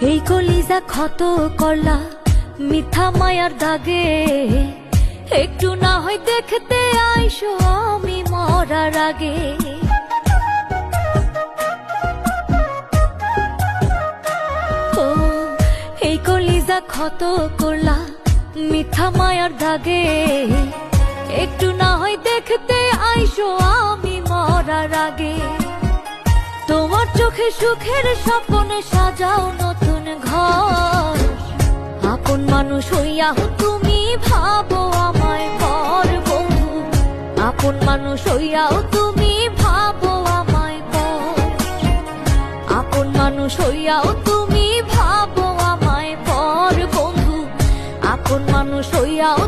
এই কলিজা ক্ষত করলা মিথ্যা মায়ার দাগে, একটু না হয় দেখতে আইসো আমি মরার আগে। ও এই কলিজা ক্ষত করলা মিথ্যা মায়ার দাগে, একটু না হয় দেখতে আইসো আমি মরার আগে। তোমার চোখে সুখের স্বপ্নে সাজাও নতুন ঘর, আপন মানুষ হইয়াও তুমি ভাবো আমায় পর বন্ধু, আপন মানুষ হইয়াও তুমি ভাবো আমায় পর, আপন মানুষ হইয়াও তুমি ভাবো আমায় পর বন্ধু, আপন মানুষ হইয়াও